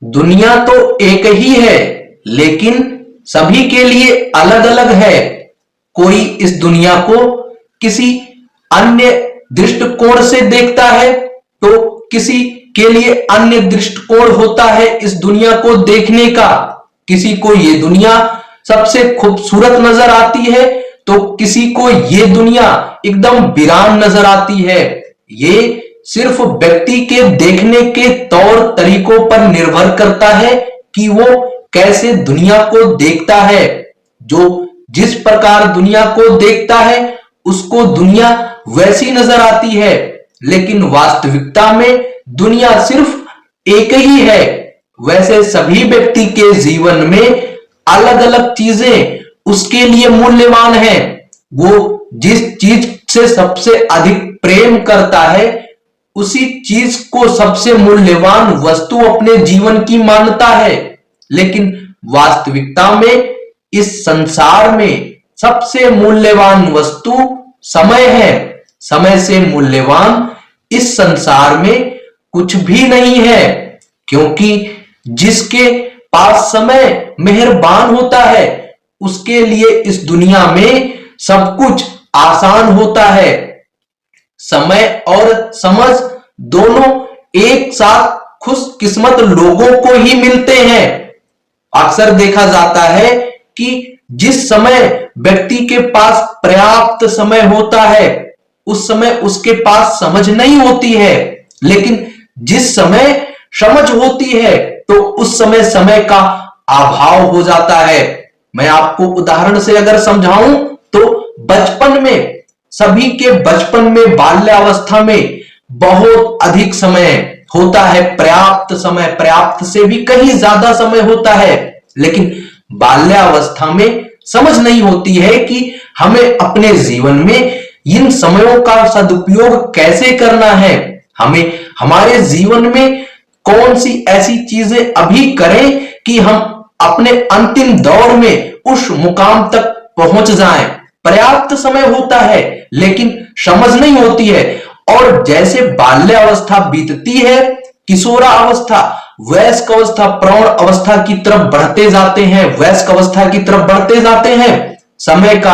दुनिया तो एक ही है, लेकिन सभी के लिए अलग अलग है। कोई इस दुनिया को किसी अन्य दृष्टिकोण से देखता है, तो किसी के लिए अन्य दृष्टिकोण होता है इस दुनिया को देखने का। किसी को ये दुनिया सबसे खूबसूरत नजर आती है, तो किसी को ये दुनिया एकदम वीरान नजर आती है। ये सिर्फ व्यक्ति के देखने के तौर तरीकों पर निर्भर करता है कि वो कैसे दुनिया को देखता है। जो जिस प्रकार दुनिया को देखता है उसको दुनिया वैसी नजर आती है, लेकिन वास्तविकता में दुनिया सिर्फ एक ही है। वैसे सभी व्यक्ति के जीवन में अलग अलग चीजें उसके लिए मूल्यवान हैं। वो जिस चीज से सबसे अधिक प्रेम करता है, उसी चीज को सबसे मूल्यवान वस्तु अपने जीवन की मानता है। लेकिन वास्तविकता में इस संसार में सबसे मूल्यवान वस्तु समय है। समय से मूल्यवान इस संसार में कुछ भी नहीं है, क्योंकि जिसके पास समय मेहरबान होता है उसके लिए इस दुनिया में सब कुछ आसान होता है। समय और समझ दोनों एक साथ खुशकिस्मत लोगों को ही मिलते हैं। अक्सर देखा जाता है कि जिस समय व्यक्ति के पास पर्याप्त समय होता है, उस समय उसके पास समझ नहीं होती है, लेकिन जिस समय समझ होती है तो उस समय समय का अभाव हो जाता है। मैं आपको उदाहरण से अगर समझाऊं तो बचपन में, सभी के बचपन में, बाल्यावस्था में बहुत अधिक समय होता है, पर्याप्त समय, पर्याप्त से भी कहीं ज्यादा समय होता है। लेकिन बाल्यावस्था में समझ नहीं होती है कि हमें अपने जीवन में इन समयों का सदुपयोग कैसे करना है। हमें हमारे जीवन में कौन सी ऐसी चीजें अभी करें कि हम अपने अंतिम दौर में उस मुकाम तक पहुंच जाएं। पर्याप्त समय होता है लेकिन समझ नहीं होती है। और जैसे बाल्यावस्था बीतती है, किशोरावस्था, वयस्क अवस्था, प्रौढ़ अवस्था की तरफ बढ़ते जाते हैं, वयस्क अवस्था की तरफ बढ़ते जाते हैं, समय का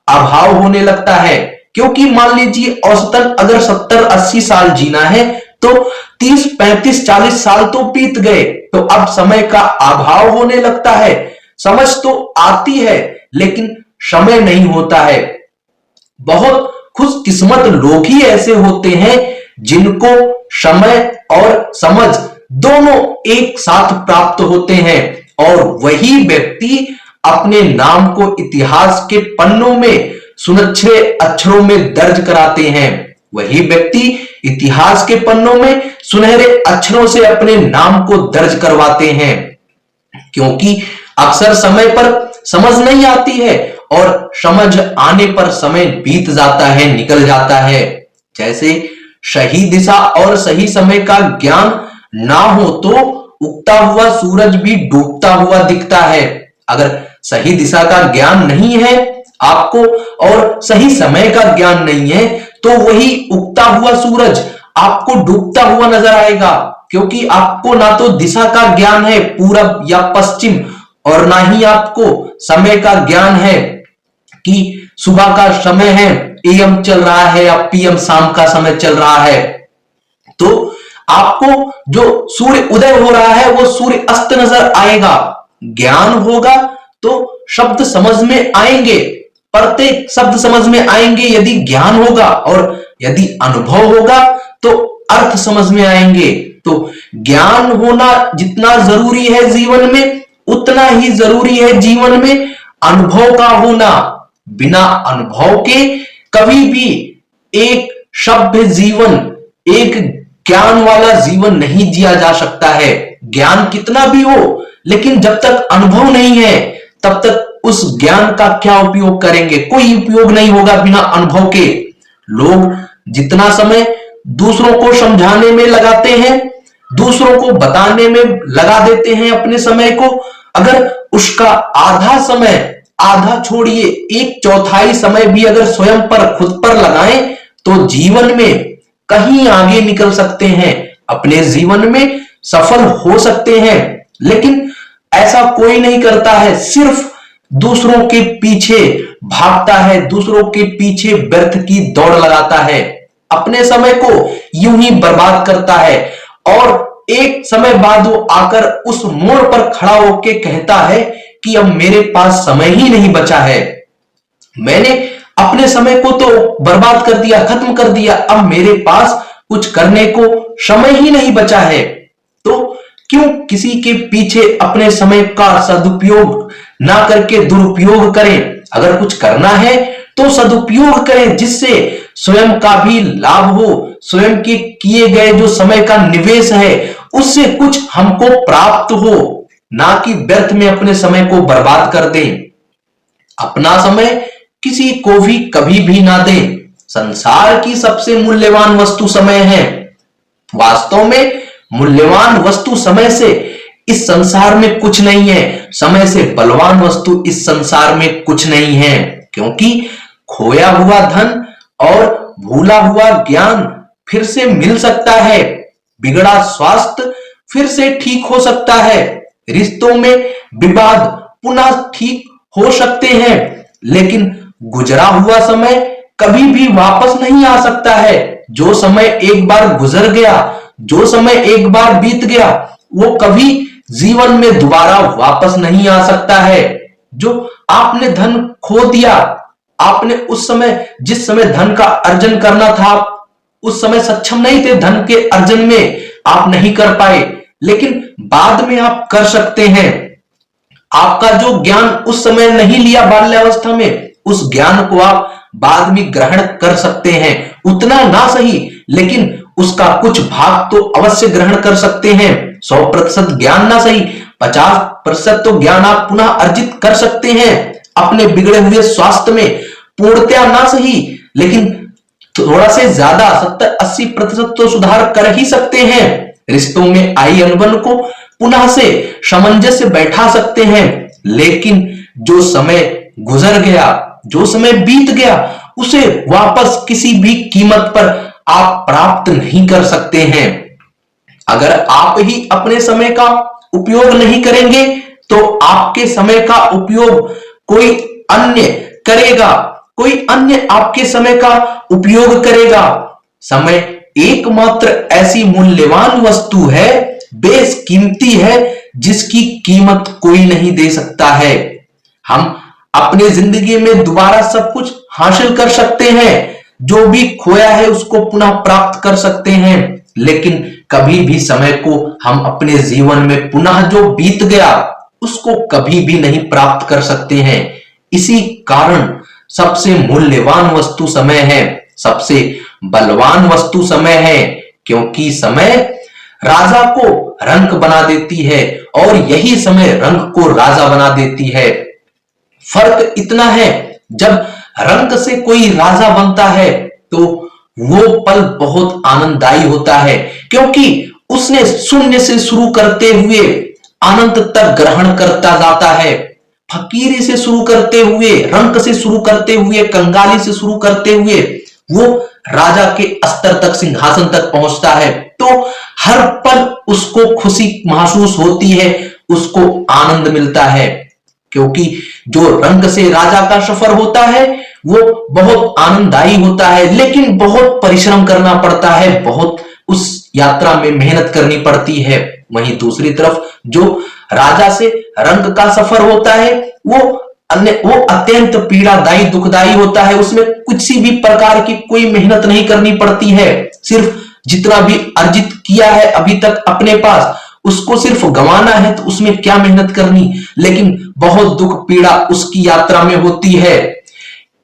अभाव होने लगता है। क्योंकि मान लीजिए औसतन अगर 70-80 साल जीना है तो 30-35-40 साल तो बीत गए, तो अब समय का अभाव होने लगता है। समझ तो आती है लेकिन समय नहीं होता है। बहुत खुशकिस्मत लोग ही ऐसे होते हैं जिनको समय और समझ दोनों एक साथ प्राप्त होते हैं, और वही व्यक्ति अपने नाम को इतिहास के पन्नों में सुनहरे अक्षरों में दर्ज कराते हैं। वही व्यक्ति इतिहास के पन्नों में सुनहरे अक्षरों से अपने नाम को दर्ज करवाते हैं। क्योंकि अक्सर समय पर समझ नहीं आती है और समझ आने पर समय बीत जाता है, निकल जाता है। जैसे सही दिशा और सही समय का ज्ञान ना हो तो उगता हुआ सूरज भी डूबता हुआ दिखता है। अगर सही दिशा का ज्ञान नहीं है आपको और सही समय का ज्ञान नहीं है, तो वही उगता हुआ सूरज आपको डूबता हुआ नजर आएगा। क्योंकि आपको ना तो दिशा का ज्ञान है पूरब या पश्चिम, और ना ही आपको समय का ज्ञान है कि सुबह का समय है, एएम चल रहा है, या पीएम शाम का समय चल रहा है। तो आपको जो सूर्य उदय हो रहा है वो सूर्य अस्त नजर आएगा। ज्ञान होगा तो शब्द समझ में आएंगे, प्रत्येक शब्द समझ में आएंगे यदि ज्ञान होगा, और यदि अनुभव होगा तो अर्थ समझ में आएंगे। तो ज्ञान होना जितना जरूरी है जीवन में, उतना ही जरूरी है जीवन में अनुभव का होना। बिना अनुभव के कभी भी एक सभ्य जीवन, एक ज्ञान वाला जीवन नहीं जिया जा सकता है। ज्ञान कितना भी हो, लेकिन जब तक अनुभव नहीं है तब तक उस ज्ञान का क्या उपयोग करेंगे? कोई उपयोग नहीं होगा बिना अनुभव के। लोग जितना समय दूसरों को समझाने में लगाते हैं, दूसरों को बताने में लगा देते हैं अपने समय को, अगर उसका आधा समय, आधा छोड़िए 1/4 समय भी अगर स्वयं पर, खुद पर लगाएं तो जीवन में कहीं आगे निकल सकते हैं। अपने जीवन में सफल हो सकते हैं, लेकिन ऐसा कोई नहीं करता है। सिर्फ दूसरों के पीछे भागता है, दूसरों के पीछे व्यर्थ की दौड़ लगाता है, अपने समय को यूं ही बर्बाद करता है और एक समय बाद वो आकर उस मोड़ पर खड़ा होकर कहता है कि अब मेरे पास समय ही नहीं बचा है, मैंने अपने समय को तो बर्बाद कर दिया, खत्म कर दिया, अब मेरे पास कुछ करने को समय ही नहीं बचा है। तो क्यों किसी के पीछे अपने समय का सदुपयोग ना करके दुरुपयोग करें। अगर कुछ करना है तो सदुपयोग करें, जिससे स्वयं का भी लाभ हो, स्वयं के किए गए जो समय का निवेश है उससे कुछ हमको प्राप्त हो, ना कि व्यर्थ में अपने समय को बर्बाद कर दें। अपना समय किसी को भी कभी भी ना दें। संसार की सबसे मूल्यवान वस्तु समय है। वास्तव में मूल्यवान वस्तु समय से इस संसार में कुछ नहीं है, समय से बलवान वस्तु इस संसार में कुछ नहीं है, क्योंकि खोया हुआ धन और भूला हुआ ज्ञान फिर से मिल सकता है, बिगड़ा स्वास्थ्य फिर से ठीक हो सकता है, रिश्तों में विवाद पुनः ठीक हो सकते हैं, लेकिन गुजरा हुआ समय कभी भी वापस नहीं आ सकता है। जो समय एक बार गुजर गया, जो समय एक बार बीत गया, वो कभी जीवन में दोबारा वापस नहीं आ सकता है। जो आपने धन खो दिया, आपने उस समय जिस समय धन का अर्जन करना था, उस समय सक्षम नहीं थे, धन के अर्जन में आप नहीं कर पाए, लेकिन बाद में आप कर सकते हैं। आपका जो ज्ञान उस समय नहीं लिया बाल्यावस्था में, उस ज्ञान को आप बाद में ग्रहण कर सकते हैं। उतना ना सही, लेकिन उसका कुछ भाग तो अवश्य ग्रहण कर सकते हैं। 100% ज्ञान ना सही, 50% तो ज्ञान आप पुनः अर्जित कर सकते हैं। अपने बिगड़े हुए स्वास्थ्य में पूर्णतया ना सही, लेकिन थोड़ा से ज्यादा 70-80% तो सुधार कर ही सकते हैं। रिश्तों में आई अनबन को पुनः से सामंजस्य बैठा सकते हैं, लेकिन जो समय गुजर गया, जो समय बीत गया, उसे वापस किसी भी कीमत पर आप प्राप्त नहीं कर सकते हैं। अगर आप ही अपने समय का उपयोग नहीं करेंगे तो आपके समय का उपयोग कोई अन्य करेगा, कोई अन्य आपके समय का उपयोग करेगा। समय एकमात्र ऐसी मूल्यवान वस्तु है, बेशकीमती है, जिसकी कीमत कोई नहीं दे सकता है। हम अपनी जिंदगी में दोबारा सब कुछ हासिल कर सकते हैं, जो भी खोया है उसको पुनः प्राप्त कर सकते हैं, लेकिन कभी भी समय को हम अपने जीवन में पुनः जो बीत गया उसको कभी भी नहीं प्राप्त कर सकते हैं। इसी कारण सबसे मूल्यवान वस्तु समय है, सबसे बलवान वस्तु समय है, क्योंकि समय राजा को रंक बना देती है और यही समय रंक को राजा बना देती है। फर्क इतना है, जब रंक से कोई राजा बनता है तो वो पल बहुत आनंददायी होता है, क्योंकि उसने शून्य से शुरू करते हुए अनंत तक ग्रहण करता जाता है। फकीरी से शुरू करते हुए, रंक से शुरू करते हुए, कंगाली से शुरू करते हुए वो राजा के स्तर तक, सिंहासन तक पहुंचता है। तो हर पल उसको खुशी महसूस होती है, उसको आनंद मिलता है, क्योंकि जो रंग से राजा का सफर होता है वो बहुत आनंददायी होता है, लेकिन बहुत परिश्रम करना पड़ता है, बहुत उस यात्रा में मेहनत करनी पड़ती है। वहीं दूसरी तरफ जो राजा से रंग का सफर होता है वो अत्यंत पीड़ादायी, दुखदायी होता है। उसमें किसी भी प्रकार की कोई मेहनत नहीं करनी पड़ती है, सिर्फ जितना भी अर्जित किया है अभी तक अपने पास, उसको सिर्फ गंवाना है, तो उसमें क्या मेहनत करनी, लेकिन बहुत दुख पीड़ा उसकी यात्रा में होती है।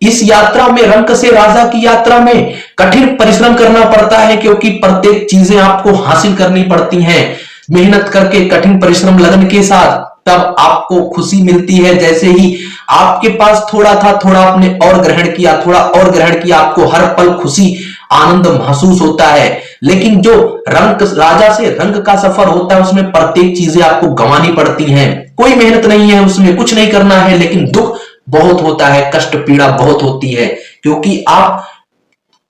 इस यात्रा में, रंक से राजा की यात्रा में कठिन परिश्रम करना पड़ता है, क्योंकि प्रत्येक चीजें आपको हासिल करनी पड़ती हैं। मेहनत करके, कठिन परिश्रम लगन के साथ, तब आपको खुशी मिलती है। जैसे ही आपके पास थोड़ा था, थोड़ा आपने और ग्रहण किया, थोड़ा और ग्रहण किया, आपको हर पल खुशी, आनंद महसूस होता है। लेकिन जो रंग राजा से रंग का सफर होता है उसमें प्रत्येक चीजें आपको गंवानी पड़ती हैं, कोई मेहनत नहीं है, उसमें कुछ नहीं करना है, लेकिन दुख बहुत होता है, कष्ट पीड़ा बहुत होती है, क्योंकि आप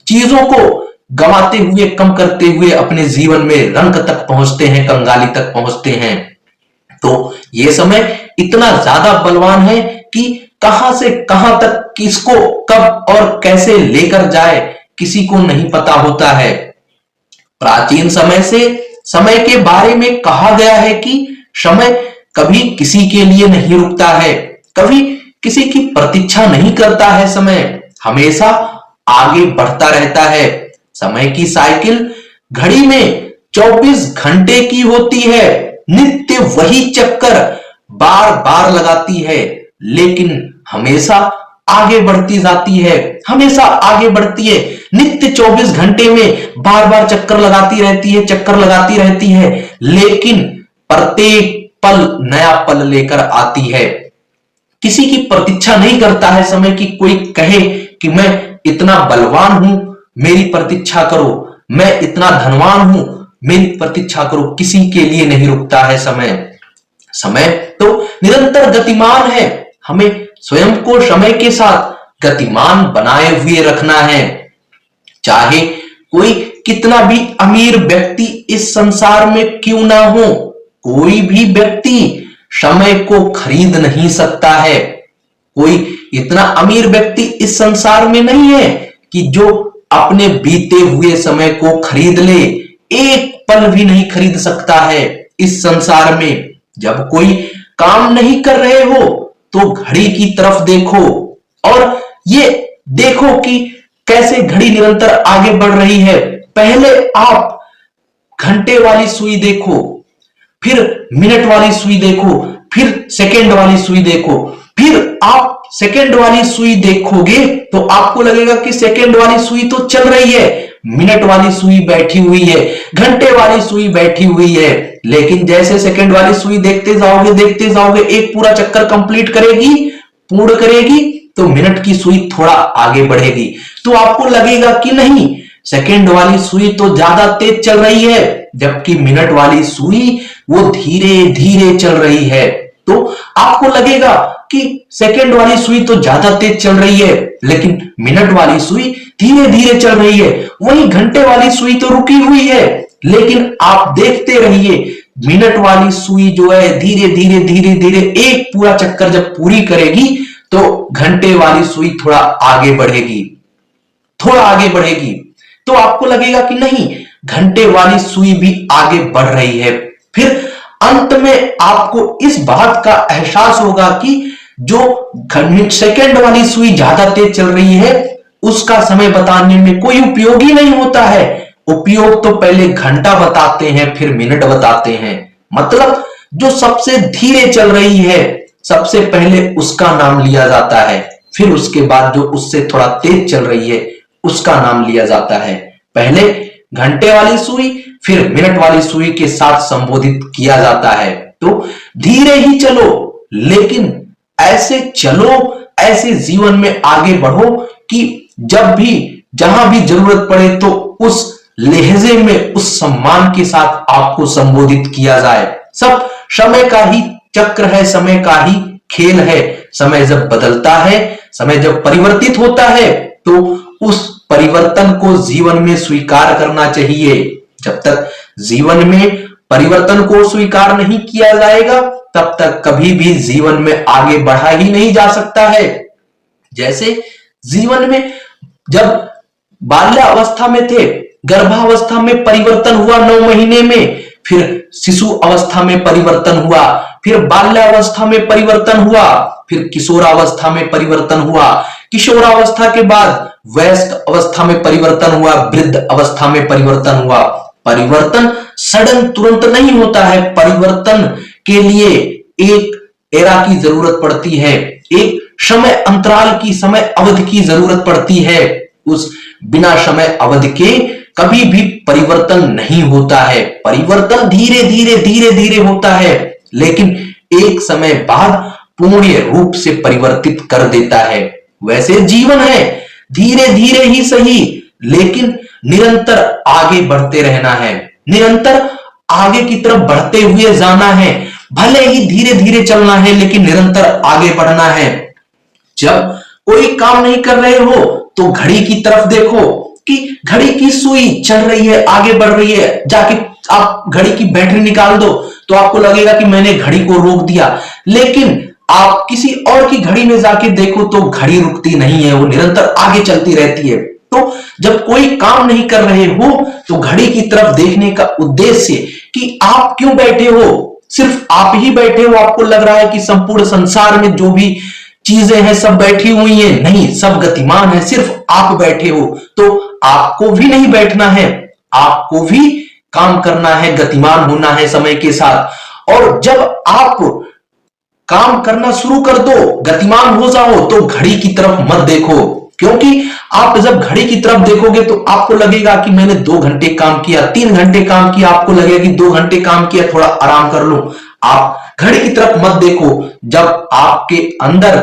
चीजों को गंवाते हुए, कम करते हुए अपने जीवन में रंक तक पहुंचते हैं, कंगाली तक पहुंचते हैं। तो ये समय इतना ज्यादा बलवान है कि कहां से कहां तक किसको कब और कैसे लेकर जाए किसी को नहीं पता होता है। प्राचीन समय से समय के बारे में कहा गया है कि समय कभी किसी के लिए नहीं रुकता है, कभी किसी की प्रतीक्षा नहीं करता है। समय हमेशा आगे बढ़ता रहता है। समय की साइकिल घड़ी में 24 घंटे की होती है, नित्य वही चक्कर बार बार लगाती है, लेकिन हमेशा आगे बढ़ती जाती है, हमेशा आगे बढ़ती है। नित्य 24 घंटे में बार बार चक्कर लगाती रहती है, चक्कर लगाती रहती है, लेकिन प्रत्येक पल नया पल लेकर आती है। किसी की प्रतीक्षा नहीं करता है समय की, कोई कहे कि मैं इतना बलवान हूं, मेरी प्रतीक्षा करो, मैं इतना धनवान हूं, मेरी प्रतीक्षा करो, किसी के लिए नहीं रुकता है समय। समय तो निरंतर गतिमान है, हमें स्वयं को समय के साथ गतिमान बनाए हुए रखना है। चाहे कोई कितना भी अमीर व्यक्ति इस संसार में क्यों ना हो, कोई भी व्यक्ति समय को खरीद नहीं सकता है। कोई इतना अमीर व्यक्ति इस संसार में नहीं है कि जो अपने बीते हुए समय को खरीद ले, एक पल भी नहीं खरीद सकता है इस संसार में। जब कोई काम नहीं कर रहे हो तो घड़ी की तरफ देखो और ये देखो कि कैसे घड़ी निरंतर आगे बढ़ रही है। पहले आप घंटे वाली सुई देखो, फिर मिनट वाली सुई देखो, फिर सेकंड वाली सुई देखो, फिर आप सेकंड वाली सुई देखोगे तो आपको लगेगा कि सेकंड वाली सुई तो चल रही है, मिनट वाली सुई बैठी हुई है, घंटे वाली सुई बैठी हुई है। लेकिन जैसे सेकंड वाली सुई देखते जाओगे, एक पूरा चक्कर कंप्लीट करेगी, पूर्ण करेगी, तो मिनट की सुई थोड़ा आगे बढ़ेगी, तो आपको लगेगा कि नहीं, सेकंड वाली सुई तो ज्यादा तेज चल रही है, जबकि मिनट वाली सुई वो धीरे धीरे चल रही है। तो आपको लगेगा कि सेकंड वाली सुई तो ज्यादा तेज चल रही है, लेकिन मिनट वाली सुई धीरे धीरे चल रही है। वहीं घंटे वाली सुई तो रुकी हुई है, लेकिन आप देखते रहिए, मिनट वाली सुई जो है धीरे धीरे धीरे धीरे एक पूरा चक्कर जब पूरी करेगी तो घंटे वाली सुई थोड़ा आगे बढ़ेगी, थोड़ा आगे बढ़ेगी, तो आपको लगेगा कि नहीं, घंटे वाली सुई भी आगे बढ़ रही है। फिर अंत में आपको इस बात का एहसास होगा कि जो सेकंड वाली सुई ज्यादा तेज चल रही है उसका समय बताने में कोई उपयोग ही नहीं होता है। उपयोग तो पहले घंटा बताते हैं, फिर मिनट बताते हैं। मतलब जो सबसे धीरे चल रही है सबसे पहले उसका नाम लिया जाता है, फिर उसके बाद जो उससे थोड़ा तेज चल रही है उसका नाम लिया जाता है। पहले घंटे वाली सुई, फिर मिनट वाली सुई के साथ संबोधित किया जाता है। तो धीरे ही चलो, लेकिन ऐसे चलो, ऐसे जीवन में आगे बढ़ो कि जब भी जहां भी जरूरत पड़े तो उस लहजे में, उस सम्मान के साथ आपको संबोधित किया जाए। सब समय का ही चक्र है, समय का ही खेल है। समय जब बदलता है, समय जब परिवर्तित होता है तो उस परिवर्तन को जीवन में स्वीकार करना चाहिए। जब तक जीवन में परिवर्तन को स्वीकार नहीं किया जाएगा तब तक कभी भी जीवन में आगे बढ़ा ही नहीं जा सकता है। जैसे जीवन में जब बाल्यावस्था में थे, गर्भावस्था में परिवर्तन हुआ 9 महीने में, फिर शिशु अवस्था में परिवर्तन हुआ, फिर बाल्यावस्था में परिवर्तन हुआ, फिर किशोरावस्था में परिवर्तन हुआ, किशोरावस्था के बाद वयस्क अवस्था में परिवर्तन हुआ, वृद्ध अवस्था में परिवर्तन हुआ। परिवर्तन सडन तुरंत नहीं होता है, परिवर्तन के लिए एक एरा की जरूरत पड़ती है, एक समय अंतराल की, समय अवधि की जरूरत पड़ती है। उस बिना समय अवधि के कभी भी परिवर्तन नहीं होता है। परिवर्तन धीरे धीरे धीरे धीरे होता है, लेकिन एक समय बाद पूर्ण रूप से परिवर्तित कर देता है। वैसे जीवन है, धीरे धीरे ही सही, लेकिन निरंतर आगे बढ़ते रहना है, निरंतर आगे की तरफ बढ़ते हुए जाना है। भले ही धीरे धीरे चलना है, लेकिन निरंतर आगे बढ़ना है। जब कोई काम नहीं कर रहे हो तो घड़ी की तरफ देखो, कि घड़ी की सुई चल रही है, आगे बढ़ रही है, जाके आप घड़ी की बैटरी निकाल दो तो आपको लगेगा कि मैंने घड़ी को रोक दिया। लेकिन आप किसी और की घड़ी में जाके देखो तो घड़ी रुकती नहीं है, वो निरंतर आगे चलती रहती है। तो जब कोई काम नहीं कर रहे हो तो घड़ी की तरफ देखने का उद्देश्य कि आप क्यों बैठे हो, सिर्फ आप ही बैठे हो, आपको लग रहा है कि संपूर्ण संसार में जो भी चीजें हैं सब बैठी हुई हैं, नहीं, सब गतिमान है, सिर्फ आप बैठे हो। तो आपको भी नहीं बैठना है, आपको भी काम करना है, गतिमान होना है समय के साथ। और जब आप काम करना शुरू कर दो, गतिमान हो जाओ, तो घड़ी की तरफ मत देखो, क्योंकि आप जब घड़ी की तरफ देखोगे तो आपको लगेगा कि मैंने 2 घंटे काम किया, 3 घंटे काम किया, आपको लगेगा कि 2 घंटे काम किया, थोड़ा आराम कर लो। आप घड़ी की तरफ मत देखो। जब आपके अंदर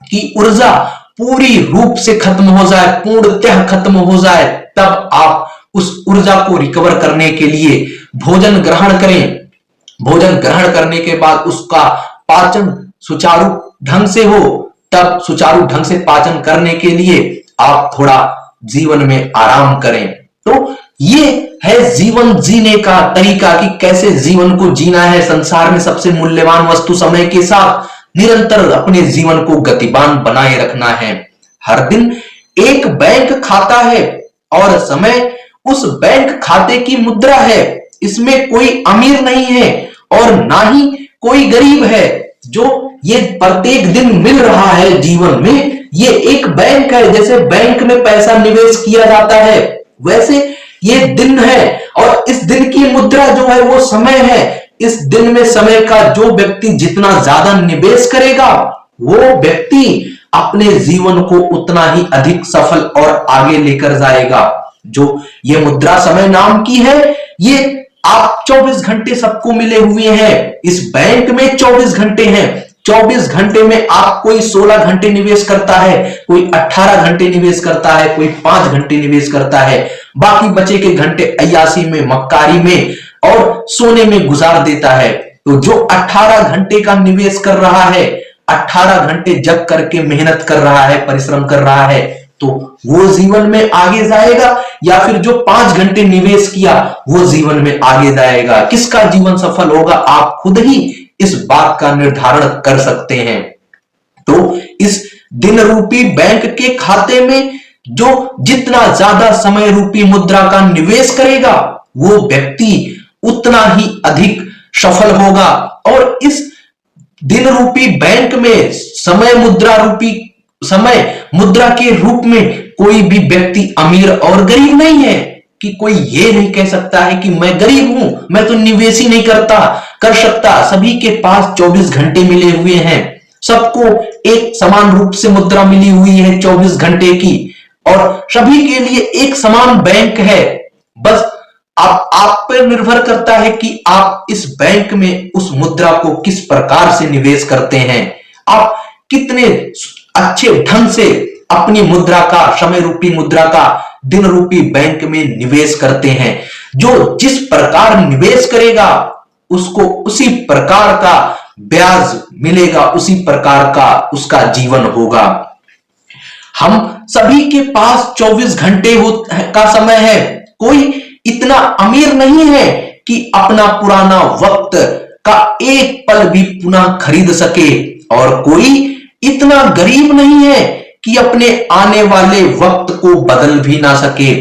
की ऊर्जा पूरी रूप से खत्म हो जाए, पूर्णतः खत्म हो जाए, तब आप उस ऊर्जा को रिकवर करने के लिए भोजन ग्रहण करें। भोजन ग्रहण करने के बाद उसका पाचन सुचारू ढंग से हो, तब सुचारू ढंग से पाचन करने के लिए आप थोड़ा जीवन में आराम करें। तो ये है जीवन जीने का तरीका कि कैसे जीवन को जीना है। संसार में सबसे मूल्यवान वस्तु समय के साथ निरंतर अपने जीवन को गतिमान बनाए रखना है। हर दिन एक बैंक खाता है और समय उस बैंक खाते की मुद्रा है। इसमें कोई अमीर नहीं है और ना ही कोई गरीब है। जो ये प्रत्येक दिन मिल रहा है जीवन में, ये एक बैंक है। जैसे बैंक में पैसा निवेश किया जाता है, वैसे ये दिन है और इस दिन की मुद्रा जो है वो समय है। इस दिन में समय का जो व्यक्ति जितना ज्यादा निवेश करेगा, वो व्यक्ति अपने जीवन को उतना ही अधिक सफल और आगे लेकर जाएगा। जो ये मुद्रा समय नाम की है, ये आप 24 घंटे सबको मिले हुए हैं। इस बैंक में 24 घंटे हैं। 24 घंटे में आप कोई 16 घंटे निवेश करता है, कोई 18 घंटे निवेश करता है, कोई 5 घंटे निवेश करता है, बाकी बचे के घंटे अय्यासी में, मक्कारी में और सोने में गुजार देता है। तो जो 18 घंटे का निवेश कर रहा है, 18 घंटे जग करके मेहनत कर रहा है, परिश्रम कर रहा है, तो वो जीवन में आगे जाएगा, या फिर जो 5 घंटे निवेश किया वो जीवन में आगे जाएगा। किसका जीवन सफल होगा, आप खुद ही इस बात का निर्धारण कर सकते हैं। तो इस दिन रूपी बैंक के खाते में जो जितना ज्यादा समय रूपी मुद्रा का निवेश करेगा, वो व्यक्ति उतना ही अधिक सफल होगा। और इस दिन रूपी बैंक में समय मुद्रा के रूप में कोई भी व्यक्ति अमीर और गरीब नहीं है, कि कोई ये नहीं कह सकता है कि मैं गरीब हूं, मैं तो निवेश ही नहीं कर सकता। सभी के पास 24 घंटे मिले हुए हैं, सबको एक समान रूप से मुद्रा मिली हुई है 24 घंटे की, और सभी के लिए एक समान बैंक है। बस आप पर निर्भर करता है कि आप इस बैंक में उस मुद्रा को किस प्रकार से निवेश करते हैं। आप कितने अच्छे ढंग से अपनी मुद्रा का, समय रूपी मुद्रा का दिन रूपी बैंक में निवेश करते हैं। जो जिस प्रकार निवेश करेगा उसको उसी प्रकार का ब्याज मिलेगा, उसी प्रकार का उसका जीवन होगा। हम सभी के पास 24 घंटे का समय है। कोई इतना अमीर नहीं है कि अपना पुराना वक्त का एक पल भी पुनः खरीद सके, और कोई इतना गरीब नहीं है कि अपने आने वाले वक्त को बदल भी ना सके।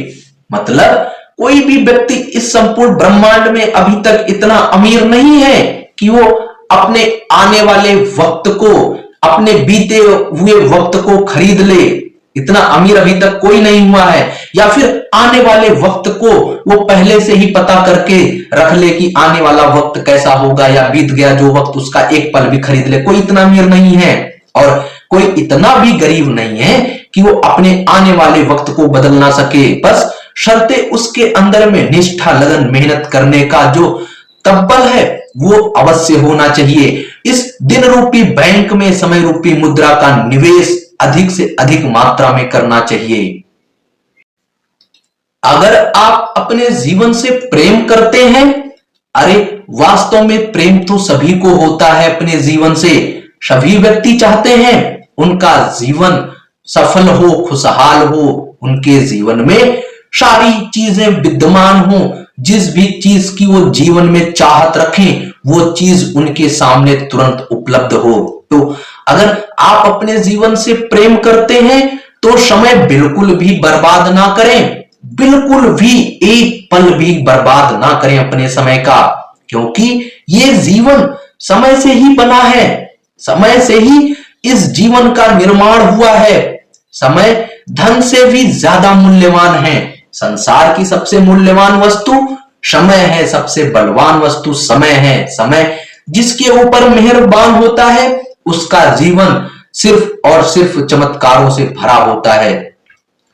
मतलब कोई भी व्यक्ति इस संपूर्ण ब्रह्मांड में अभी तक इतना अमीर नहीं है कि वो अपने आने वाले वक्त को, अपने बीते हुए वक्त को खरीद ले। इतना अमीर अभी तक कोई नहीं हुआ है, या फिर आने वाले वक्त को वो पहले से ही पता करके रख ले कि आने वाला वक्त कैसा होगा, या बीत गया जो वक्त उसका एक पल भी खरीद ले। कोई इतना अमीर नहीं है और कोई इतना भी गरीब नहीं है कि वो अपने आने वाले वक्त को बदल ना सके। बस शर्ते उसके अंदर में निष्ठा, लगन, मेहनत करने का जो तब्बल है वो अवश्य होना चाहिए। इस दिन रूपी बैंक में समय रूपी मुद्रा का निवेश अधिक से अधिक मात्रा में करना चाहिए। अगर आप अपने जीवन से प्रेम करते हैं, अरे वास्तव में प्रेम तो सभी को होता है अपने जीवन से। सभी व्यक्ति चाहते हैं उनका जीवन सफल हो, खुशहाल हो, उनके जीवन में सारी चीजें विद्यमान हो, जिस भी चीज की वो जीवन में चाहत रखें वो चीज उनके सामने तुरंत उपलब्ध हो। तो अगर आप अपने जीवन से प्रेम करते हैं तो समय बिल्कुल भी बर्बाद ना करें, बिल्कुल भी एक पल भी बर्बाद ना करें अपने समय का, क्योंकि ये जीवन समय से ही बना है, समय से ही इस जीवन का निर्माण हुआ है। समय धन से भी ज्यादा मूल्यवान है। संसार की सबसे मूल्यवान वस्तु समय है, सबसे बलवान वस्तु समय है। समय जिसके ऊपर मेहरबान होता है उसका जीवन सिर्फ और सिर्फ चमत्कारों से भरा होता है।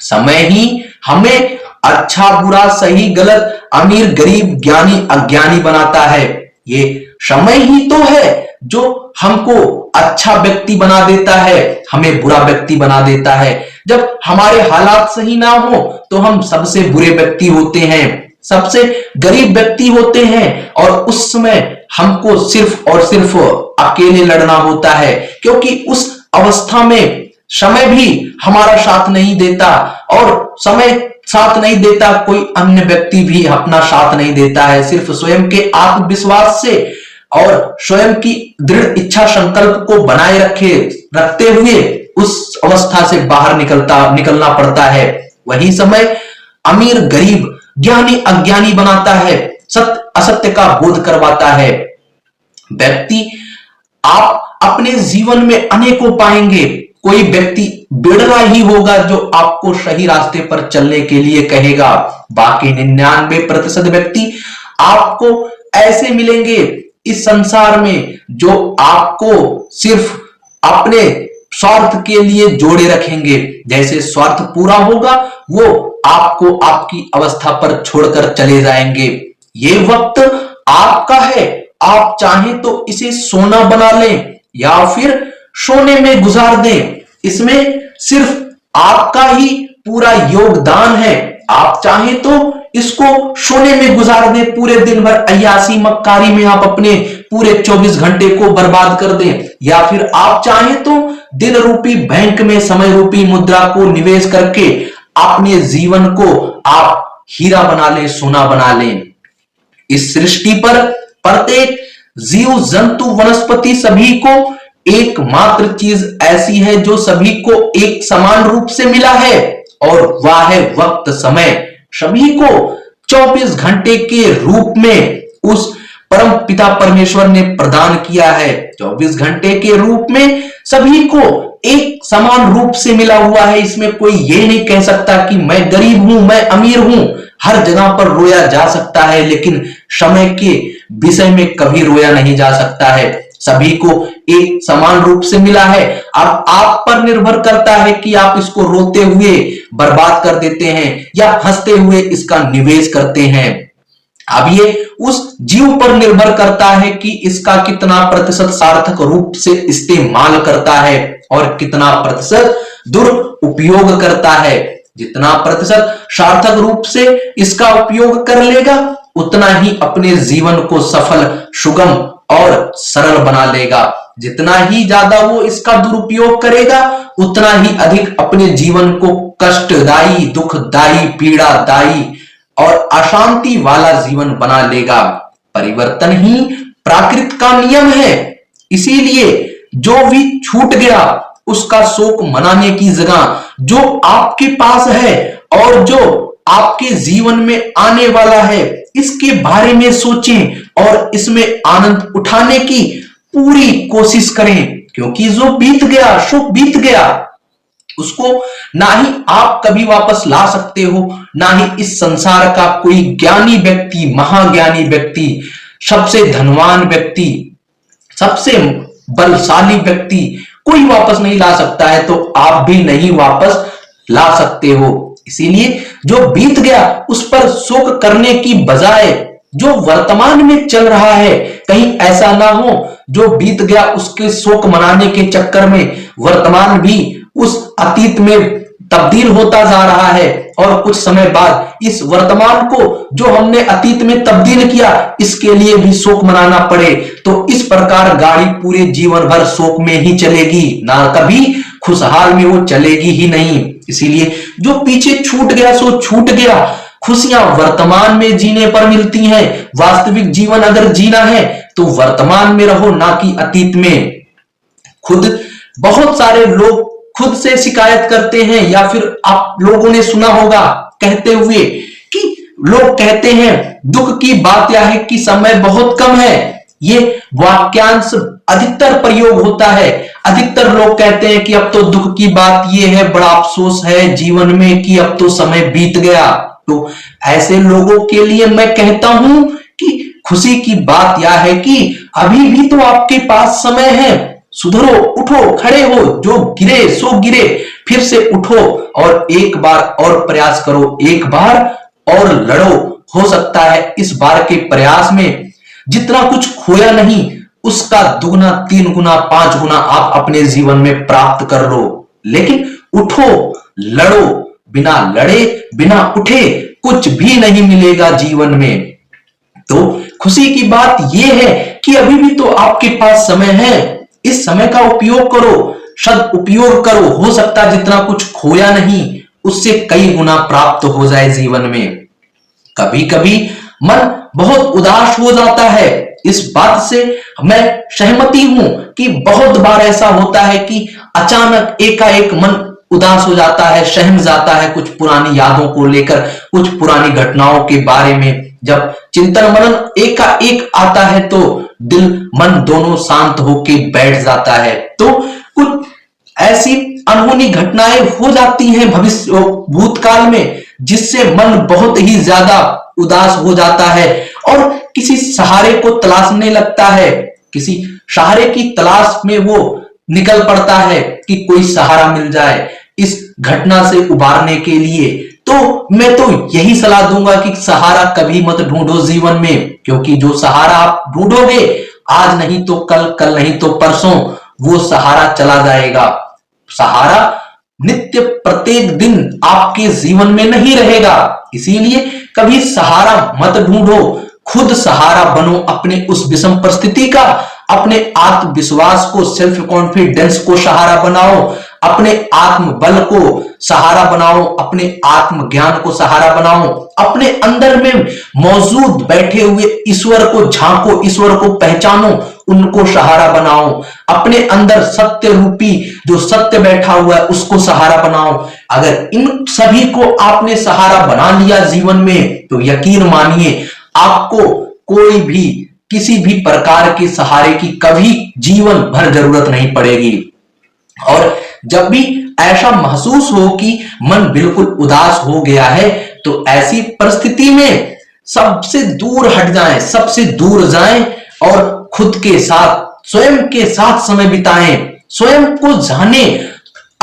समय ही हमें अच्छा बुरा सही गलत अमीर गरीब ज्ञानी अज्ञानी बनाता है। ये समय ही तो है जो हमको अच्छा व्यक्ति बना देता है, हमें बुरा व्यक्ति बना देता है। जब हमारे हालात सही ना हो तो हम सबसे बुरे व्यक्ति होते हैं, सबसे गरीब व्यक्ति होते हैं, और उस समय हमको सिर्फ और सिर्फ अकेले लड़ना होता है, क्योंकि उस अवस्था में समय भी हमारा साथ नहीं देता, और समय साथ नहीं देता, कोई अन्य व्यक्ति भी अपना साथ नहीं देता है। सिर्फ स्वयं के आत्मविश्वास से और स्वयं की दृढ़ इच्छा संकल्प को बनाए रखते हुए उस अवस्था से बाहर निकलना पड़ता है। वही समय अमीर गरीब ज्ञानी अज्ञानी बनाता है, सत्य असत्य का बोध करवाता है। व्यक्ति आप अपने जीवन में अनेकों पाएंगे, कोई व्यक्ति बिड़ला ही होगा जो आपको सही रास्ते पर चलने के लिए कहेगा, बाकी 99% व्यक्ति आपको ऐसे मिलेंगे इस संसार में जो आपको सिर्फ अपने स्वार्थ के लिए जोड़े रखेंगे। जैसे स्वार्थ पूरा होगा वो आपको आपकी अवस्था पर छोड़कर चले जाएंगे। ये वक्त आपका है, आप चाहें तो इसे सोना बना लें या फिर सोने में गुजार दें। इसमें सिर्फ आपका ही पूरा योगदान है। आप चाहें तो इसको सोने में गुजार दें, पूरे दिन भर अय्यासी मक्कारी में आप अपने पूरे 24 घंटे को बर्बाद कर दें, या फिर आप चाहें तो दिन रूपी बैंक में समय रूपी मुद्रा को निवेश करके अपने जीवन को आप हीरा बना लें, सोना बना लें। इस सृष्टि पर प्रत्येक जीव जंतु वनस्पति सभी को एकमात्र चीज ऐसी है जो सभी को एक समान रूप से मिला है, और वह है वक्त समय। सभी को 24 घंटे के रूप में उस परम पिता परमेश्वर ने प्रदान किया है। 24 घंटे के रूप में सभी को एक समान रूप से मिला हुआ है। इसमें कोई ये नहीं कह सकता कि मैं गरीब हूं, मैं अमीर हूं। हर जगह पर रोया जा सकता है, लेकिन समय के विषय में कभी रोया नहीं जा सकता है। सभी को एक समान रूप से मिला है। अब आप पर निर्भर करता है कि आप इसको रोते हुए बर्बाद कर देते हैं या हंसते हुए इसका निवेश करते हैं। अब ये उस जीव पर निर्भर करता है कि इसका कितना प्रतिशत सार्थक रूप से इस्तेमाल करता है और कितना प्रतिशत दुरुपयोग करता है। जितना प्रतिशत सार्थक रूप से इसका उपयोग कर लेगा उतना ही अपने जीवन को सफल सुगम और सरल बना लेगा। जितना ही ज्यादा वो इसका दुरुपयोग करेगा उतना ही अधिक अपने जीवन को कष्टदायी दुखदायी पीड़ादायी और अशांति वाला जीवन बना लेगा। परिवर्तन ही प्राकृत का नियम है, इसीलिए जो भी छूट गया उसका शोक मनाने की जगह जो आपके पास है और जो आपके जीवन में आने वाला है इसके बारे में सोचें और इसमें आनंद उठाने की पूरी कोशिश करें, क्योंकि जो बीत गया सो बीत गया, उसको ना ही आप कभी वापस ला सकते हो, ना ही इस संसार का कोई ज्ञानी व्यक्ति महाज्ञानी व्यक्ति सबसे धनवान व्यक्ति सबसे बलशाली व्यक्ति कोई वापस नहीं ला सकता है, तो आप भी नहीं वापस ला सकते हो। इसीलिए जो बीत गया उस पर शोक करने की बजाय जो वर्तमान में चल रहा है कहीं ऐसा ना हो जो बीत गया उसके शोक मनाने के चक्कर में वर्तमान भी उस अतीत में तब्दील होता जा रहा है और कुछ समय बाद इस वर्तमान को जो हमने अतीत में तब्दील किया इसके लिए भी शोक मनाना पड़े। तो इस प्रकार गाड़ी पूरे जीवन भर शोक में ही चलेगी, ना कभी खुशहाल में वो चलेगी ही नहीं। इसीलिए जो पीछे छूट गया सो छूट गया। खुशियां वर्तमान में जीने पर मिलती हैं। वास्तविक जीवन अगर जीना है तो वर्तमान में रहो, ना कि अतीत में। खुद बहुत सारे लोग खुद से शिकायत करते हैं, या फिर आप लोगों ने सुना होगा कहते हुए कि लोग कहते हैं दुख की बात यह है कि समय बहुत कम है। ये वाक्यांश अधिकतर प्रयोग होता है। अधिकतर लोग कहते हैं कि अब तो दुख की बात ये है, बड़ा अफसोस है जीवन में कि अब तो समय बीत गया। तो ऐसे लोगों के लिए मैं कहता हूं कि खुशी की बात यह है कि अभी भी तो आपके पास समय है। सुधरो, उठो, खड़े हो, जो गिरे सो गिरे, फिर से उठो और एक बार और प्रयास करो, एक बार और लड़ो। हो सकता है इस बार के प्रयास में जितना कुछ खोया नहीं उसका दुगना, 3 गुना, 5 गुना आप अपने जीवन में प्राप्त कर लो। लेकिन उठो, लड़ो। बिना लड़े, बिना उठे कुछ भी नहीं मिलेगा जीवन में। तो खुशी की बात यह है कि अभी भी तो आपके पास समय है। इस समय का उपयोग करो, सदुपयोग करो। हो सकता है जितना कुछ खोया नहीं उससे कई गुना प्राप्त हो जाए जीवन में। कभी कभी मन बहुत उदास हो जाता है। इस बात से मैं सहमति हूं कि बहुत बार ऐसा होता है कि अचानक एकाएक मन उदास हो जाता है, सहम जाता है कुछ पुरानी यादों को लेकर, कुछ पुरानी घटनाओं के बारे में। जब चिंतन मनन एकाएक आता है तो दिल मन दोनों शांत होके बैठ जाता है। तो कुछ ऐसी अनहोनी घटनाएं हो जाती हैं भविष्य भूतकाल में जिससे मन बहुत ही ज्यादा उदास हो जाता है और किसी सहारे को तलाशने लगता है। किसी सहारे की तलाश में वो निकल पड़ता है कि कोई सहारा मिल जाए इस घटना से उबारने के लिए। तो मैं तो यही सलाह दूंगा कि सहारा कभी मत ढूंढो जीवन में, क्योंकि जो सहारा आप ढूंढोगे आज नहीं तो कल, कल नहीं तो परसों वो सहारा चला जाएगा। सहारा नित्य प्रत्येक दिन आपके जीवन में नहीं रहेगा। इसीलिए कभी सहारा मत ढूंढो, खुद सहारा बनो अपने उस विषम परिस्थिति का। अपने आत्मविश्वास को, सेल्फ कॉन्फिडेंस को सहारा बनाओ, अपने आत्म बल को सहारा बनाओ, अपने आत्म ज्ञान को सहारा बनाओ, अपने अंदर में मौजूद बैठे हुए ईश्वर को झांको, ईश्वर को पहचानो, उनको सहारा बनाओ। अपने अंदर सत्य रूपी जो सत्य बैठा हुआ है उसको सहारा बनाओ। अगर इन सभी को आपने सहारा बना लिया जीवन में तो यकीन मानिए आपको कोई भी किसी भी प्रकार के सहारे की कभी जीवन भर जरूरत नहीं पड़ेगी। और जब भी ऐसा महसूस हो कि मन बिल्कुल उदास हो गया है तो ऐसी परिस्थिति में सबसे दूर हट जाएं, सबसे दूर जाएं और खुद के साथ, स्वयं के साथ समय बिताएं, स्वयं को जाने।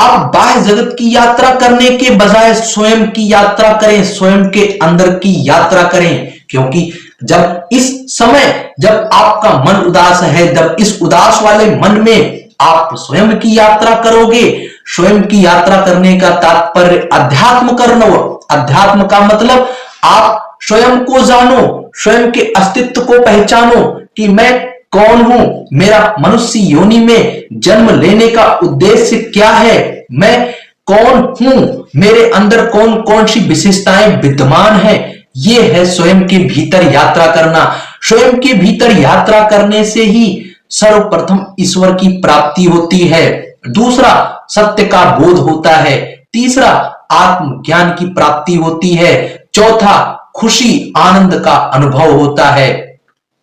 आप बाह्य जगत की यात्रा करने के बजाय स्वयं की यात्रा करें, स्वयं के अंदर की यात्रा करें। क्योंकि जब इस समय जब आपका मन उदास है, जब इस उदास वाले मन में आप स्वयं की यात्रा करोगे, स्वयं की यात्रा करने का तात्पर्य अध्यात्म करना। अध्यात्म का मतलब आप स्वयं को जानो, स्वयं के अस्तित्व को पहचानो कि मैं कौन हूं, मेरा मनुष्य योनि में जन्म लेने का उद्देश्य क्या है, मैं कौन हूं, मेरे अंदर कौन कौन सी विशेषताएं विद्यमान है। ये है स्वयं के भीतर यात्रा करना। स्वयं के भीतर यात्रा करने से ही सर्वप्रथम ईश्वर की प्राप्ति होती है। दूसरा, सत्य का बोध होता है। तीसरा, आत्मज्ञान की प्राप्ति होती है। चौथा, खुशी, आनंद का अनुभव होता है।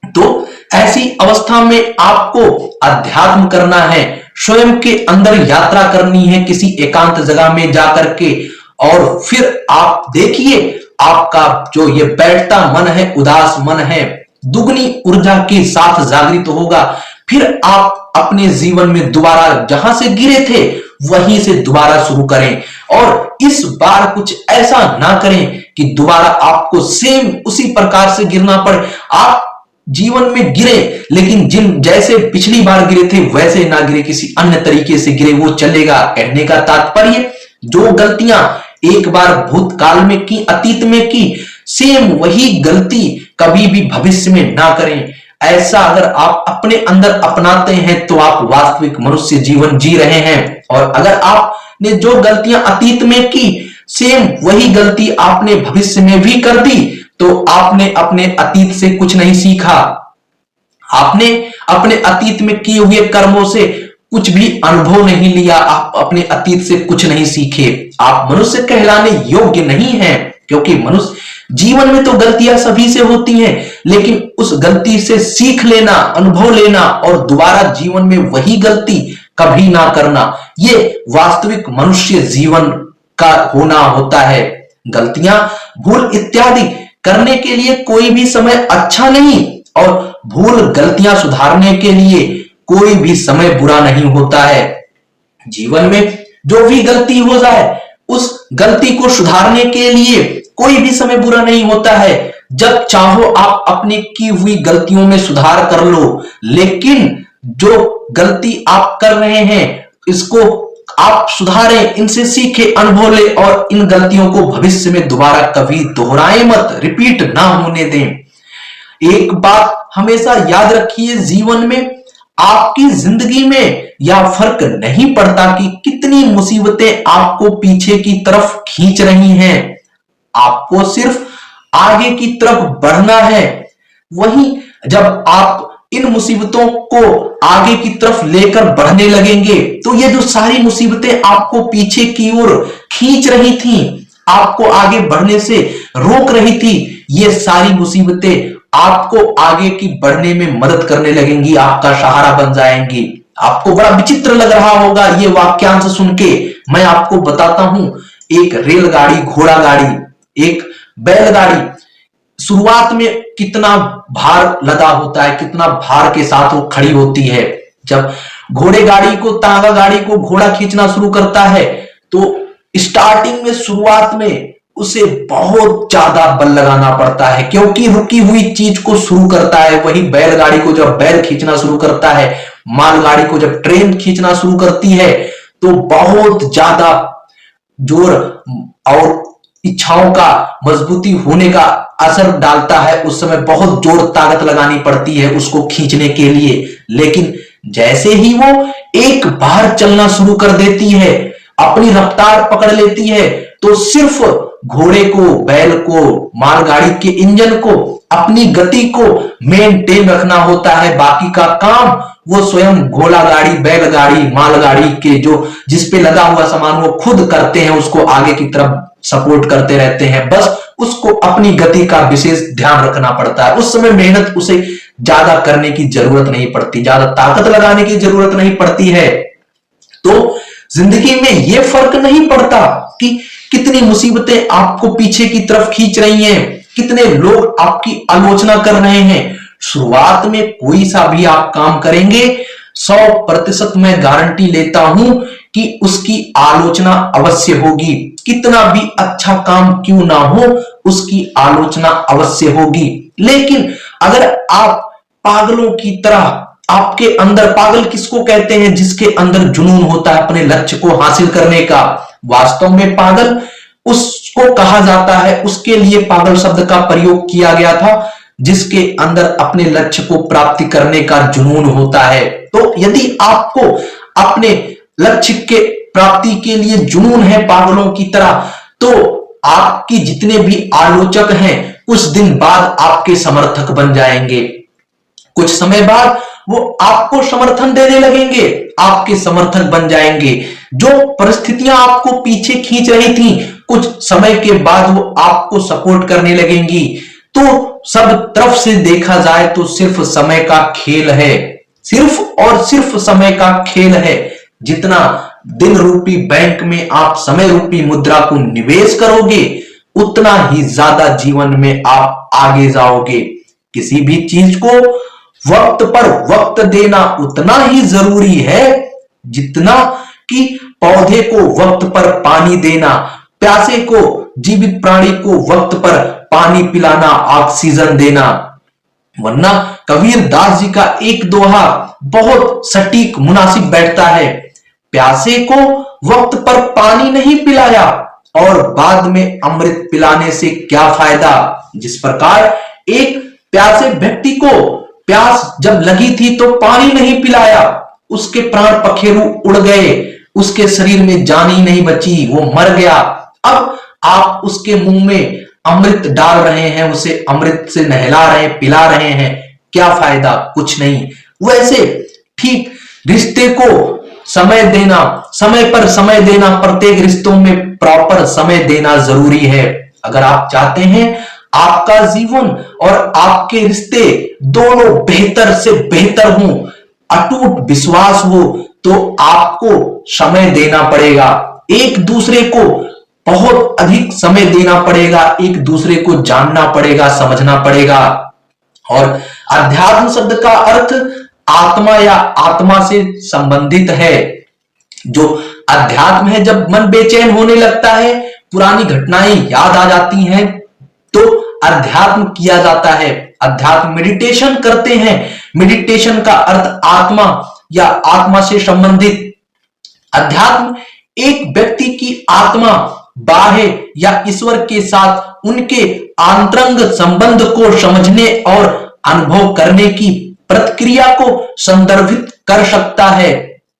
तो ऐसी अवस्था में आपको अध्यात्म करना है, स्वयं के अंदर यात्रा करनी है किसी एकांत जगह में जाकर के। और फिर आप देखिए आपका जो ये बैठता मन है, उदास मन है, दुगनी ऊर्जा के साथ जागृत होगा। फिर आप अपने जीवन में दोबारा जहां से गिरे थे वहीं से दोबारा शुरू करें। और इस बार कुछ ऐसा ना करें कि दोबारा आपको सेम उसी प्रकार से गिरना पड़े। आप जीवन में गिरे लेकिन जिन जैसे पिछली बार गिरे थे वैसे ना गिरे, किसी अन्य तरीके से गिरे, वो चलेगा। कहने का तात्पर्य जो गलतियां एक बार भूतकाल में की, अतीत में की, सेम वही गलती कभी भी भविष्य में ना करें। ऐसा अगर आप अपने अंदर अपनाते हैं तो आप वास्तविक मनुष्य जीवन जी रहे हैं। और अगर आप आपने जो गलतियां अतीत में की, सेम वही गलती आपने भविष्य में भी कर दी, तो आपने अपने अतीत से कुछ नहीं सीखा। आपने अपने अतीत में किए हुए कर्मों से कुछ भी अनुभव नहीं लिया, आप अपने अतीत से कुछ नहीं सीखे। आप मनुष्य कहलाने योग्य नहीं हैं, क्योंकि मनुष्य जीवन में तो गलतियां सभी से होती हैं, लेकिन उस गलती से सीख लेना, अनुभव लेना और दोबारा जीवन में वही गलती कभी ना करना, ये वास्तविक मनुष्य जीवन का होना होता है। गलतियां, भूल इत्यादि करने के लिए कोई भी समय अच्छा नहीं, और भूल गलतियां सुधारने के लिए कोई भी समय बुरा नहीं होता है। जीवन में जो भी गलती हो जाए, उस गलती को सुधारने के लिए कोई भी समय बुरा नहीं होता है। जब चाहो आप अपनी की हुई गलतियों में सुधार कर लो, लेकिन जो गलती आप कर रहे हैं इसको आप सुधारें, इनसे सीखे, अनुभव ले और इन गलतियों को भविष्य में दोबारा कभी दोहराए मत, रिपीट ना होने दें। एक बात हमेशा याद रखिए, जीवन में आपकी जिंदगी में यह फर्क नहीं पड़ता कि कितनी मुसीबतें आपको पीछे की तरफ खींच रही हैं, आपको सिर्फ आगे की तरफ बढ़ना है। वहीं जब आप इन मुसीबतों को आगे की तरफ लेकर बढ़ने लगेंगे, तो ये जो सारी मुसीबतें आपको पीछे की ओर खींच रही थी, आपको आगे बढ़ने से रोक रही थी, ये सारी मुसीबतें आपको आगे की बढ़ने में मदद करने लगेंगी, आपका सहारा बन जाएंगी। आपको बड़ा विचित्र लग रहा होगा ये वाक्यांश सुन के। मैं आपको बताता हूं, एक रेलगाड़ी, घोड़ा गाड़ी, एक बैलगाड़ी शुरुआत में कितना भार लदा होता है, कितना भार के साथ वो खड़ी होती है। जब घोड़े गाड़ी को, तांगा गाड़ी को घोड़ा खींचना शुरू करता है, तो स्टार्टिंग में, शुरुआत में उसे बहुत ज्यादा बल लगाना पड़ता है, क्योंकि रुकी हुई चीज को शुरू करता है। वही बैलगाड़ी को जब बैल खींचना शुरू करता है, मालगाड़ी को जब ट्रेन खींचना शुरू करती है, तो बहुत ज्यादा जोर और इच्छाओं का मजबूती होने का असर डालता है। उस समय बहुत जोर ताकत लगानी पड़ती है उसको खींचने के लिए। लेकिन जैसे ही वो एक बार चलना शुरू कर देती है, अपनी रफ्तार पकड़ लेती है, तो सिर्फ घोड़े को, बैल को, मालगाड़ी के इंजन को, अपनी गति को मेंटेन रखना होता है। बाकी का काम वो स्वयं घोड़ा गाड़ी, बैलगाड़ी, मालगाड़ी के जो जिस पे लगा हुआ सामान वो खुद करते हैं, उसको आगे की तरफ सपोर्ट करते रहते हैं। बस उसको अपनी गति का विशेष ध्यान रखना पड़ता है। उस समय मेहनत उसे ज्यादा करने की जरूरत नहीं पड़ती, ज्यादा ताकत लगाने की जरूरत नहीं पड़ती है। तो जिंदगी में यह फर्क नहीं पड़ता कि कितनी मुसीबतें आपको पीछे की तरफ खींच रही हैं, कितने लोग आपकी आलोचना कर रहे हैं। शुरुआत में कोई सा भी आप काम करेंगे, 100% मैं गारंटी लेता हूं कि उसकी आलोचना अवश्य होगी। कितना भी अच्छा काम क्यों ना हो, उसकी आलोचना अवश्य होगी। लेकिन अगर आप पागलों की तरह, आपके अंदर, पागल किसको कहते हैं? जिसके अंदर जुनून होता है अपने लक्ष्य को हासिल करने का। वास्तव में पागल उसको कहा जाता है, उसके लिए पागल शब्द का प्रयोग किया गया था जिसके अंदर अपने लक्ष्य को प्राप्ति करने का जुनून होता है। तो यदि आपको अपने लक्ष्य के प्राप्ति के लिए जुनून है पागलों की तरह, तो आपकी जितने भी आलोचक हैं कुछ दिन बाद आपके समर्थक बन जाएंगे। कुछ समय बाद वो आपको समर्थन देने लगेंगे, आपके समर्थक बन जाएंगे। जो परिस्थितियां आपको पीछे खींच रही थी, कुछ समय के बाद वो आपको सपोर्ट करने लगेंगी। तो सब तरफ से देखा जाए तो सिर्फ समय का खेल है, सिर्फ और सिर्फ समय का खेल है। जितना दिन रूपी बैंक में आप समय रूपी मुद्रा को निवेश करोगे, उतना ही ज्यादा जीवन में आप आगे जाओगे। किसी भी चीज को वक्त पर वक्त देना उतना ही जरूरी है जितना कि पौधे को वक्त पर पानी देना, प्यासे को, जीवित प्राणी को वक्त पर पानी पिलाना, ऑक्सीजन देना। वरना कबीर दास जी का एक दोहा बहुत सटीक मुनासिब बैठता है, प्यासे को वक्त पर पानी नहीं पिलाया और बाद में अमृत पिलाने से क्या फायदा। जिस प्रकार एक प्यासे व्यक्ति को प्यास जब लगी थी तो पानी नहीं पिलाया, उसके प्राण पखेरु उड़ गए, उसके शरीर में जान ही नहीं बची, वो मर गया। अब आप उसके मुंह में अमृत डाल रहे हैं, उसे अमृत से नहला रहे हैं, पिला रहे हैं, क्या फायदा? कुछ नहीं। वैसे ठीक रिश्ते को समय देना, समय पर समय देना, प्रत्येक रिश्तों में प्रॉपर समय देना जरूरी है। अगर आप चाहते हैं आपका जीवन और आपके रिश्ते दोनों बेहतर से बेहतर हों, अटूट विश्वास हो, तो आपको समय देना पड़ेगा, एक दूसरे को बहुत अधिक समय देना पड़ेगा, एक दूसरे को जानना पड़ेगा, समझना पड़ेगा। और अध्यात्म शब्द का अर्थ आत्मा या आत्मा से संबंधित है। जो अध्यात्म है, जब मन बेचैन होने लगता है, पुरानी घटनाएं याद आ जाती हैं, तो अध्यात्म किया जाता है। अध्यात्म मेडिटेशन करते हैं। मेडिटेशन का अर्थ आत्मा या आत्मा से संबंधित। अध्यात्म एक व्यक्ति की आत्मा बाह्य या ईश्वर के साथ उनके आंतरंग संबंध को समझने और अनुभव करने की प्रक्रिया को संदर्भित कर सकता है।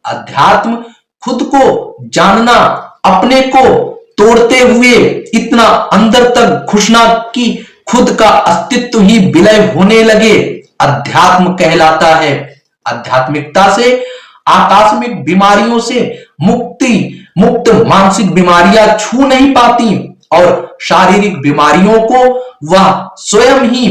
अध्यात्म खुद को जानना, अपने को तोड़ते हुए इतना अंदर तक घुसना कि खुद का अस्तित्व ही विलय होने लगे, अध्यात्म कहलाता है। आध्यात्मिकता से आकस्मिक बीमारियों से मुक्त मानसिक बीमारियां छू नहीं पाती और शारीरिक बीमारियों को वह स्वयं ही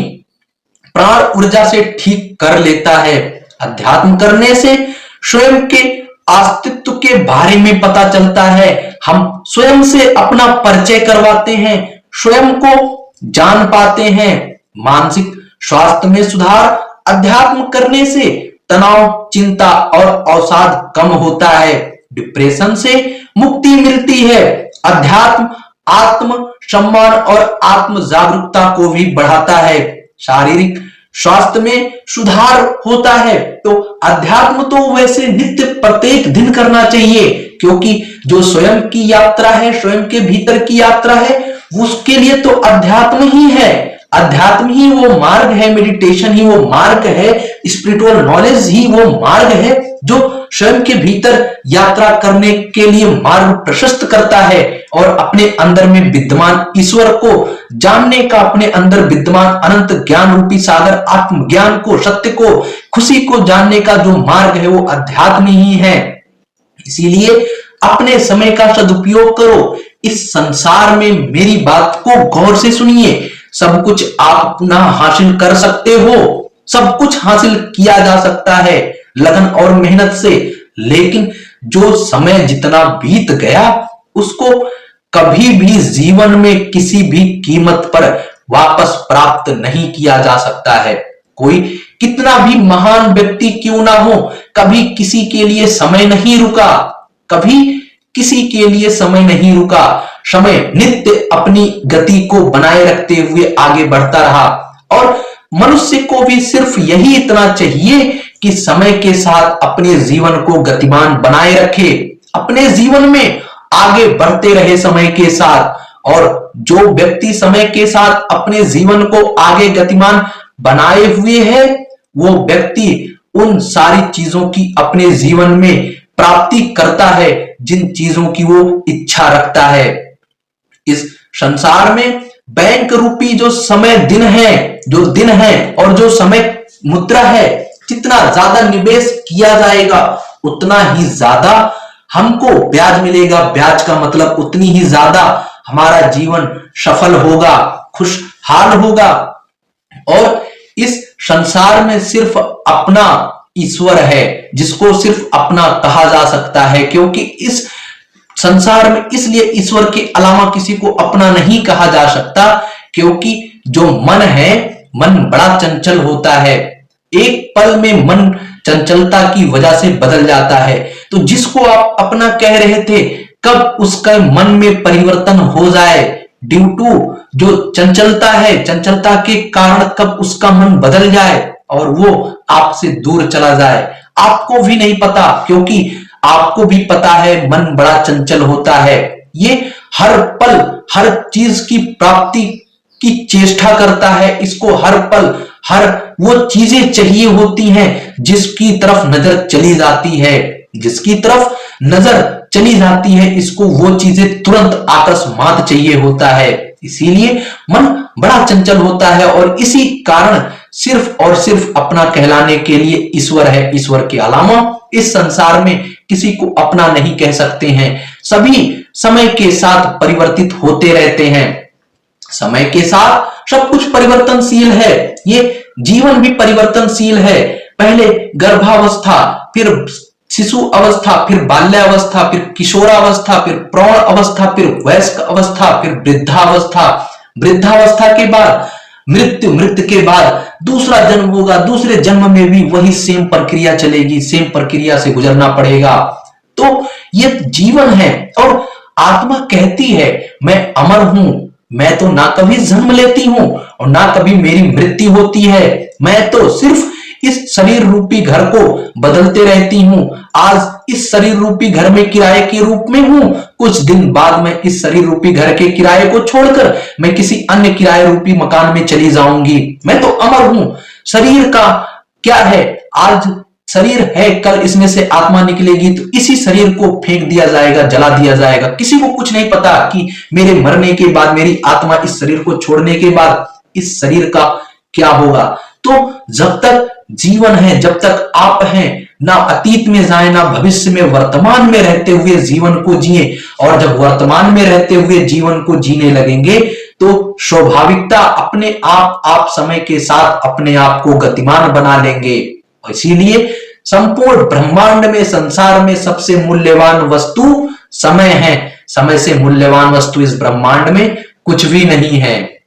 प्राण ऊर्जा से ठीक कर लेता है। अध्यात्म करने से स्वयं के अस्तित्व के बारे में पता चलता है। हम स्वयं से अपना परिचय करवाते हैं, स्वयं को जान पाते हैं। मानसिक स्वास्थ्य में सुधार, अध्यात्म करने से तनाव, चिंता और अवसाद कम होता है, डिप्रेशन से मुक्ति मिलती है। अध्यात्म आत्म सम्मान और आत्म जागरूकता को भी बढ़ाता है। शारीरिक स्वास्थ्य में सुधार होता है। तो अध्यात्म तो वैसे नित्य प्रत्येक दिन करना चाहिए, क्योंकि जो स्वयं की यात्रा है, स्वयं के भीतर की यात्रा है, उसके लिए तो अध्यात्म ही है। अध्यात्म ही वो मार्ग है, मेडिटेशन ही वो मार्ग है, स्पिरिचुअल नॉलेज ही वो मार्ग है जो स्वयं के भीतर यात्रा करने के लिए मार्ग प्रशस्त करता है और अपने अंदर में विद्यमान ईश्वर को जानने का, अपने अंदर विद्यमान अनंत ज्ञान रूपी सागर आत्मज्ञान को, सत्य को, खुशी को जानने का जो मार्ग है वो अध्यात्म ही है। इसीलिए अपने समय का सदुपयोग करो। इस संसार में मेरी बात को गौर से सुनिए। सब कुछ आप अपना हासिल कर सकते हो, सब कुछ हासिल किया जा सकता है लगन और मेहनत से, लेकिन जो समय जितना बीत गया उसको कभी भी जीवन में किसी भी कीमत पर वापस प्राप्त नहीं किया जा सकता है। कोई कितना भी महान व्यक्ति क्यों ना हो, कभी किसी के लिए समय नहीं रुका, कभी किसी के लिए समय नहीं रुका। समय नित्य अपनी गति को बनाए रखते हुए आगे बढ़ता रहा और मनुष्य को भी सिर्फ यही इतना चाहिए कि समय के साथ अपने जीवन को गतिमान बनाए रखे, अपने जीवन में आगे बढ़ते रहे समय के साथ। और जो व्यक्ति समय के साथ अपने जीवन को आगे गतिमान बनाए हुए है, वो व्यक्ति उन सारी चीजों की अपने जीवन में प्राप्ति करता है जिन चीजों की वो इच्छा रखता है। इस संसार में बैंक रूपी जो समय दिन है, जो दिन है और जो समय मुद्रा है, जितना ज्यादा निवेश किया जाएगा उतना ही ज्यादा हमको ब्याज मिलेगा। ब्याज का मतलब उतनी ही ज्यादा हमारा जीवन सफल होगा, खुशहाल होगा। और इस संसार में सिर्फ अपना ईश्वर है जिसको सिर्फ अपना कहा जा सकता है, क्योंकि इस संसार में इसलिए ईश्वर के अलावा किसी को अपना नहीं कहा जा सकता, क्योंकि जो मन है, मन बड़ा चंचल होता है। एक पल में मन चंचलता की वजह से बदल जाता है। तो जिसको आप अपना कह रहे थे, कब उसका मन में परिवर्तन हो जाए, ड्यू टू जो चंचलता है, चंचलता के कारण कब उसका मन बदल जाए और वो आपसे दूर चला जाए, आपको भी नहीं पता, क्योंकि आपको भी पता है मन बड़ा चंचल होता है। ये हर पल हर चीज की प्राप्ति की चेष्टा करता है, इसको हर पल हर वो चीजें चाहिए होती हैं जिसकी तरफ नजर चली जाती है। जिसकी तरफ नजर चली जाती है इसको वो चीजें तुरंत अकस्मात चाहिए होता है। इसीलिए मन बड़ा चंचल होता है और इसी कारण सिर्फ और सिर्फ अपना कहलाने के लिए ईश्वर है, ईश्वर के अलावा इस संसार में किसी को अपना नहीं कह सकते हैं। सभी समय के साथ परिवर्तित होते रहते हैं, समय के साथ सब कुछ परिवर्तनशील है, ये जीवन भी परिवर्तनशील है। पहले गर्भावस्था, फिर शिशु अवस्था, फिर बाल्यावस्था, फिर किशोरावस्था, फिर प्रौढ़ अवस्था, फिर वयस्क अवस्था, फिर वृद्धावस्था, वृद्धावस्था के बाद मृत्यु, मृत्यु के बाद दूसरा जन्म होगा, दूसरे जन्म में भी वही सेम प्रक्रिया चलेगी, सेम प्रक्रिया से गुजरना पड़ेगा। तो ये जीवन है और आत्मा कहती है मैं अमर हूं, मैं तो ना कभी जन्म लेती हूं और ना कभी मेरी मृत्यु होती है, मैं तो सिर्फ इस शरीर रूपी घर को बदलते रहती हूं। आज इस शरीर रूपी घर में किराए के रूप में हूं, कुछ दिन बाद मैं इस शरीर रूपी घर के किराए को छोड़कर मैं किसी अन्य किराए रूपी मकान में चली जाऊंगी। मैं तो अमर हूं। शरीर का क्या है, आज शरीर है, कल इसमें से आत्मा निकलेगी तो इसी शरीर को फेंक दिया जाएगा, जला दिया जाएगा। किसी को कुछ नहीं पता कि मेरे मरने के बाद, मेरी आत्मा इस शरीर को छोड़ने के बाद इस शरीर का क्या होगा। तो जब तक जीवन है, जब तक आप हैं, ना अतीत में जाए ना भविष्य में, वर्तमान में रहते हुए जीवन को जिए। और जब वर्तमान में रहते हुए जीवन को जीने लगेंगे तो स्वाभाविकता अपने आप समय के साथ अपने आप को गतिमान बना लेंगे। इसीलिए संपूर्ण ब्रह्मांड में, संसार में सबसे मूल्यवान वस्तु समय है। समय से मूल्यवान वस्तु इस ब्रह्मांड में कुछ भी नहीं है।